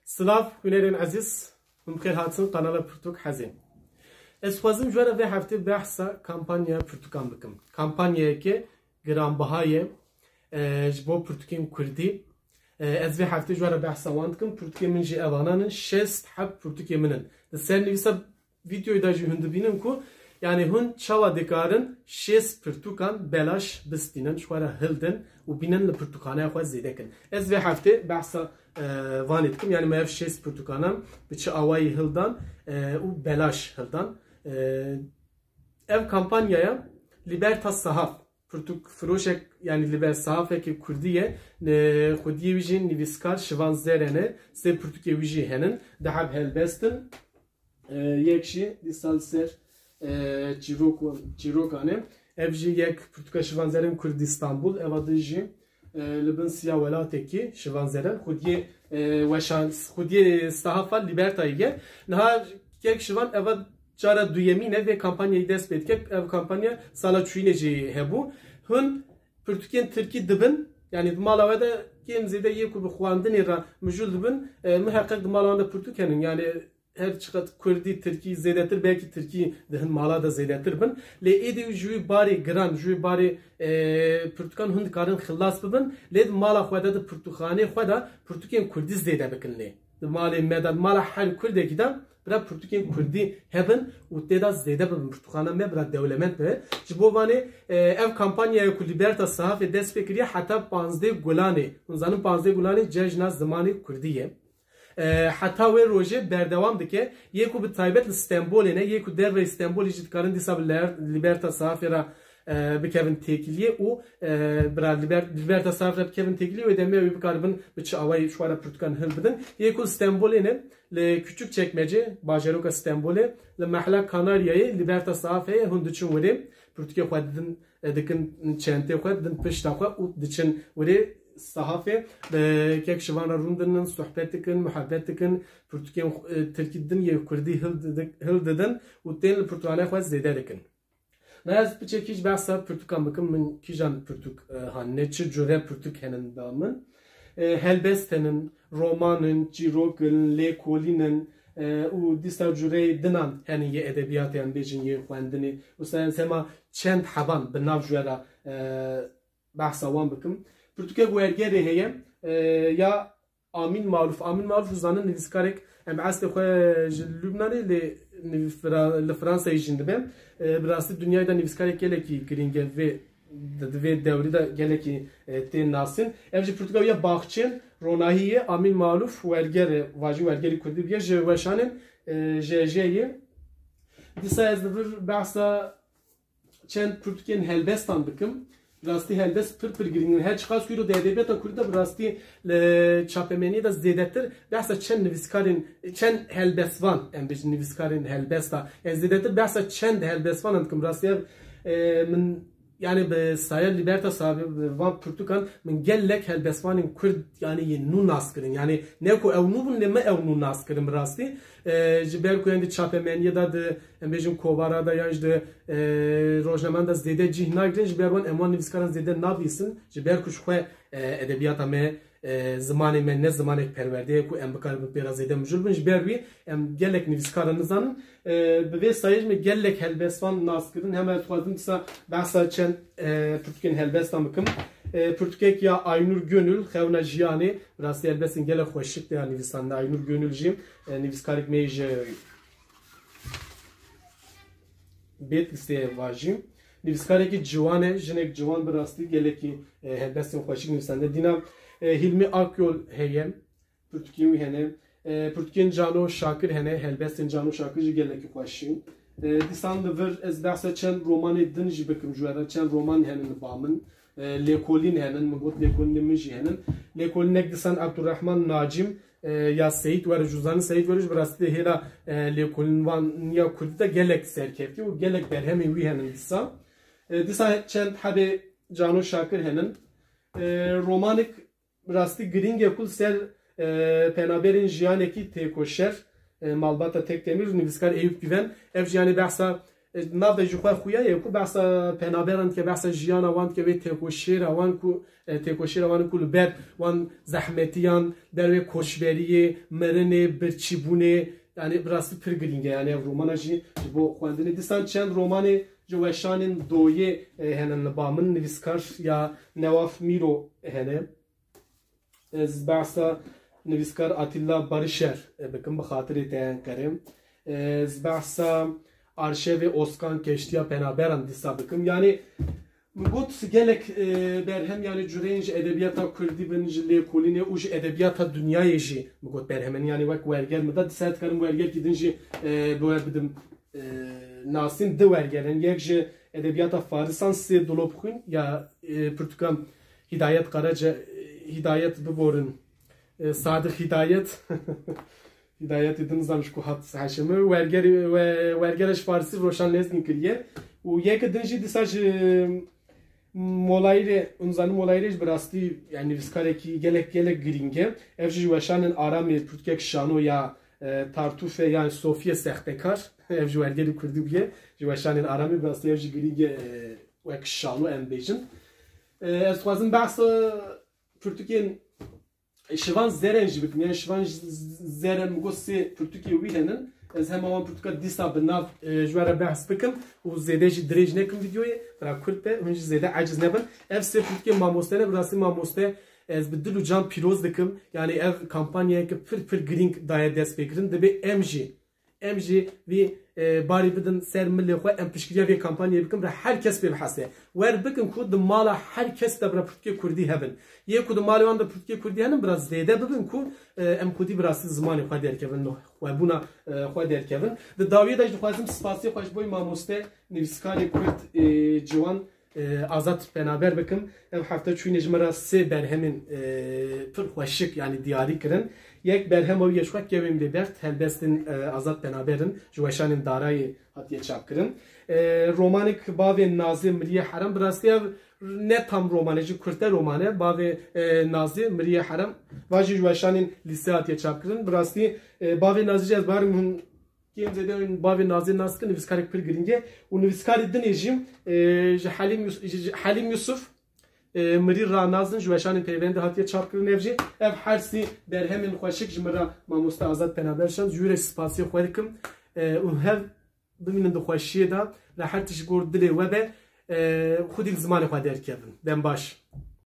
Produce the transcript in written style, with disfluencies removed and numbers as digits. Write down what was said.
Slav Hüner'in aziz, mümkün hatsın kanala Pürtük hazin. Ez xwazim jwara ve hafte bahsa kampanya Pürtükan bikim. Kampanyaya ki giranbahaye ji bo Pürtükên Kurdî. Ez ve hafte jwara bahsa wan dikim. Pürtükê min jî evananın 6 heb Pürtükê min in. Di ser nivîsa videoyu da jî hûn dibînin ku yani hûn çawa dikarin 6 Pürtükan belaş bistînin jwara hildin û bînin li Pürtükhanaya xwe zêdekin. Ez ve hafte bahsa van etkim yani mev 6 Pürtükanan bi çi awayî hildan û belaş hildan. Ev kampanyaya Libertas Sahaf Pürtük Firoşek yani Liber Sahafeki Kurdiye Xudiye wijin nivîskar şivan zerene se Pürtükê wijî henin dehab helbestin yekşi dîsal ser çîrokane ev jî yek Pürtüka şivan zeren Kurd İstanbul ev adı jî li bin siya welatekî şivan zeren Xudiye weşan Xudiye Sahafa Libertayê niha yek şivan ev cara duyemine ve kampanyayı dest petkek ev kampanya sala çuyne jî hebu hun Pürtükên Tirkî dibin yani malava da kim zede yeku bi xwandinê ra mijûl dibin muhakkak malava da Pürtük henin yani her çıkat Kurdî Tirkî zêdetir belki Tirkî dihin mala da zêdetir bin lê êdî jûyî barê giran jûyî barê Pürtükan hûn dikarin xilas bibin lê mala xwe de di Pürtükhanê xwe da Pürtükên Kurdî zêde bikin lê di malê me de mala her Kurdekî de bira Pürtükên Kurdî hebin û têda zêde bibin Pürtükhana me bira dewlement be ji bo vanê ev kampanyaya ku Libertas Sahafê dest pê kiriye heta 15 Gulanê hûn zanin 15 Gulanê cejna zimanê Kurdî ye heta wê rojê berdewam dike yê ku bi taybet li Stenbolê ne yê ku derve Stenbolê jî dikarin dîsa bi Libertas Sahafê ra bikevin têkiliyê û bira Libertas Sahafê bikevin têkiliyê wê demê wê bikaribin bi çi awayî şwara Pürtükan hil bidin yê ku Stenbolê ne li Küçükçekmece bajaroka Stenbolê li mehla Kanaryayê Libertas Sahafê hûn diçin werê Pürtükê xwe dikin çentê xwe din pişta xwe û diçin werê Sahafê kek şivana rûndinin sohbet dikin muhabbet dikin Pürtükên Tirkî din yê Kurdî hil didin û tên li Pürtükhanê xwe zêde dikin. Ez biçekî ji behsa Pürtükan bikim min kîjan Pürtük hanine çi cure Pürtük henin da min helbest henin romanın çîrokin lêkolînin û dîsa cureyê dinan henî yê edebiyatê yan bêjin yê xwendinê û sen sema çend heban bi nav jwera behsa wan bikim. Pürtükê wergerê heye ya Amin Maluf zanin nivîskarek em estê xwe ji Lübnanê lê li Fransayê jî dibe bi rastî dünyayê da nivîskarek gelekî giring e vê divê dewrî de gelekî tên nasin ev jî Pürtüka ya baxçên ronahiyê Amin Maluf wergerê vajî wergerî Kurdî biye ji weşanên JJ'yê dîsa ez divir behsa çend Pürtükên helbestan bikim rastî helbest pir giringin her çiqas kuyru de edebiyata Kurdî de rastî çapemenî de zêdetir behsa çend nivîskarên çend helbestvan em bêjin nivîskarên helbesta ez zêdetir behsa çend helbestvan dikim rastî min yani bi saya Libertas Sahafê van Pürtükan min gelek helbestvanên Kurd yani yê nû nas kirin yani ne ku ew nû bûn lê me ew nû nas kirin bi rastî ji ber ku di çapemeniyê da di em bêjin kovara da yan ji di rojnameyan da zêde cih nagirin ji ber wan em wan nivîskaran zêde navîsin ji ber ku ji xwe edebiyata me zimanê me ne zimanek perwerdeyê ku em bikarin bi pêra zêde mijûl bin ji ber wî em gelek nivîskaran nizanin bi vê sayê me gelek helbestvan nas kirin hema dixwazim dîsa behsa çend Pürtükên helbestan bikim Pürtükek ya Aynur Gönül xewna jiyanê rastî helbestên gelek xweşik de ya nivîsandina Aynur Gönül jî nivîskarek me ji bêt listeyê vajî nivîskarekî ciwan e jinek ciwan bi rastî gelekî helbestên xweşik nivîsande dîna Hilmi Akyol heye Pürtükên wî hene Pürtükên Cano Şakir hene helbestên Cano Şakir jî gelekî xweşîn dîsan divir ez behsa çend romanê din jî bikim ji were çend roman henin li ba min lêkolîn henin min got lêkolînê min jî henin lêkolînek dîsan Abdurrahman Nacim ya Seyit were Juzanî Seyit were ji bi rastî de hêla lêkolîn wan ya Kurdî de gelek serkevtî û gelek berhemên wî henin dîsa çend hebê Cano Şakir henin romanek rastî giring kul ser penaberên jiyanekî têkoşer malbata Tekdemir nivîskar Eyüp Güven ev jî yani behsa nav de jixwe xuya ye ku behsa penaberan ke behsa jiyana wan ke ve tekoşira wan ku tekoşira wan ku ber wan zahmetiyan derve koşberiye merene birçibune yani biraz pirgilinge yani romana ji bu xwendini disan çend romanı Joveşanın doye henen bamın nivskar ya Nevaf Miro hene ez bahsa nivskar Atilla Barışer bakın bu hatırı teyan kerim ez bahsa arşevi Oskan Keştiya Penaberan disa bakın yani gut gelek berhem yani cürenj edebiyata Kürdi benjli kuline uj edebiyata dünyayı ji gut berhemen yani vak vergel mıda disat karım vergel gidinci bu bidim Nasin de vergelen yekje edebiyata Farisan se dolop xun ya Portukam Hidayet Karaca Hidayet biborun Sadık Hidayet Hidayet edin zamış ku hat haşemi vergeleş Farisi roşan lezgin kiriye u yek dinji disaj molayre unzanı molayre birasti yani viskareki gelek gringe evji veşanın arami Portukek şano ya Tartufe yani Sofya Sehtekar ev juergeli kurdu biye juvaşanın arami birasti evji gringe vek şano embejin ez xwazim bahsa Portuken şivan zeren jibik yani şivan zeren mugosi Portuke wihenin ez hem avan Portugal disa binav jwara bahs bikim u zede ji drej nekim videoyu tra kurpe hunji zede aciz nebin ev se Portuke mamostene birasti mamoste ez bi dil û can pîroz dikim yani ev kampanyayeke pir girîng daye dest pêkirin dibe em jî vî barî bidin ser milê xwe em piştgiriya vê kampanyayê bikin re herkes pê bihese wer bikin ku di mala herkes de bira Portuke Kurdî hebin yê ku di malê wan de Portuke Kurdî henin biraz zêde bibin ku em kudî birastî zimanê xwe derkevin xwebûna xwe derkevin di dawiyê de jî dixwazim spasiyê xwe ji bo mamoste nivîskarê Kurd ciwan Azat Penaber bikim ev hafta çûyînê ji me re sê berhemên pir xweşik yani diyarî kirin yek berhem ew yeşxwe kevên bêbert helbestên Azat Penaber'in ji weşanên darayê hatiye çapkirin romanik bavê Nazî Miriyê Herem bi rastî ev ne tam romanê jî Kurte romane bavê Nazî Miriyê Herem va jî ji weşanên lîse hatiye çapkirin bi rastî bavê Nazî jî ez barim hûn Kim zede bavê Nazî nas kin nivîskarek pir giringe û nivîskarê dinê jî ji Halim Yusuf mirî ranazin ji weşanên peyvendê hatiye çapkirin ev jî ev hersî berhemên xweşik ji me re mamoste Azat Penaber şand jûrê spasiyê xwe dikim û hev bimînin di xweşiyê de rehet ji gor dilê we be xwedî zimanê xwe derkevin dem baş